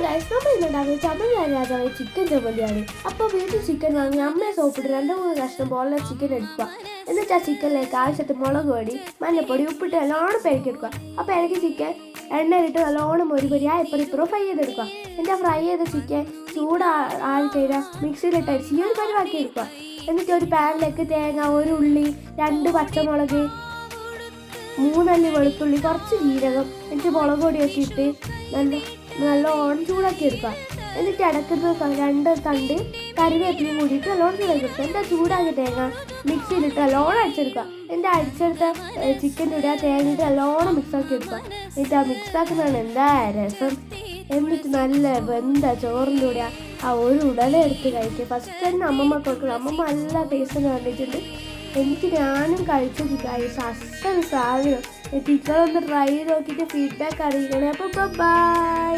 Guys, നമ്മൾ ഇന്നുണ്ടാക്കുന്നത് ചമ്മന്തി രാജാവ് ചിക്കൻ ചമ്മന്തിയാണ്. അപ്പോൾ വീട്ടിൽ ചിക്കൻ വാങ്ങി അമ്മയെ സോപ്പിട്ട് 2-3 കഷ്ണം ബോളിലെ ചിക്കൻ എടുക്കുക. എന്നിട്ട് ആ ചിക്കനിലേക്ക് ആവശ്യത്തിന് മുളക് പൊടി, മഞ്ഞൾപ്പൊടി, ഉപ്പിട്ട് നല്ലോണം പെരക്കിയെടുക്കുക. അപ്പോൾ ഇടയ്ക്ക് ചിക്കൻ എണ്ണയിലിട്ട് നല്ലോണം പൊരിയായി ഇപ്പുറം ഫ്രൈ ചെയ്തെടുക്കുക. എന്നിട്ട് ആ ഫ്രൈ ചെയ്ത ചിക്കൻ ചൂടായി കഴിഞ്ഞാൽ മിക്സിയിലിട്ട് അടിച്ച് ഈ ഒരു പരിവാക്കി എടുക്കുക. എന്നിട്ട് ഒരു പാനിലേക്ക് തേങ്ങ, 1 ഉള്ളി, 2 പച്ചമുളക്, 3 അല്ലി വെളുത്തുള്ളി, കുറച്ച് ജീരകം, എന്നിട്ട് മുളക് പൊടിയൊക്കെ ഇട്ട് നല്ലോണം ചൂടാക്കി എടുക്കുക. എന്നിട്ട് ഇടയ്ക്കുന്ന 2 തണ്ട് കറിവേപ്പിലയും കൂടിയിട്ട് നല്ലോണം ചൂടാക്കി എടുക്കുക. എന്നിട്ട് ചൂടാക്കിയ തേങ്ങ മിക്സിയിലിട്ട് നല്ലോണം അടിച്ചെടുക്കുക. എന്നിട്ട് അടിച്ചെടുത്ത ചിക്കൻ ഇടുക, തേങ്ങ ഇട്ട് നല്ലോണം മിക്സാക്കി എടുക്കുക. എന്നിട്ട് ആ മിക്സാക്കുന്നതാണ് എന്താ രസം. എന്നിട്ട് നല്ല വെന്ത ചോറിൻ്റെ കൂടെ ആ ഒരു ഉടനെ എടുത്ത് കഴിക്കുക. ഫസ്റ്റ് തന്നെ അമ്മമ്മ കൊടുക്കണം. അമ്മമ്മ നല്ല ടേസ്റ്റ് കണ്ടിട്ടുണ്ട്. എന്നിട്ട് ഞാനും കഴിച്ചത് ഗൈസ്, അസൽ സാധനം. ടീച്ചർ ഒന്ന് ട്രൈ ചെയ്ത് നോക്കിയിട്ട് ഫീഡ്ബാക്ക് അറിയിക്കണേ. അപ്പോൾ ബൈ.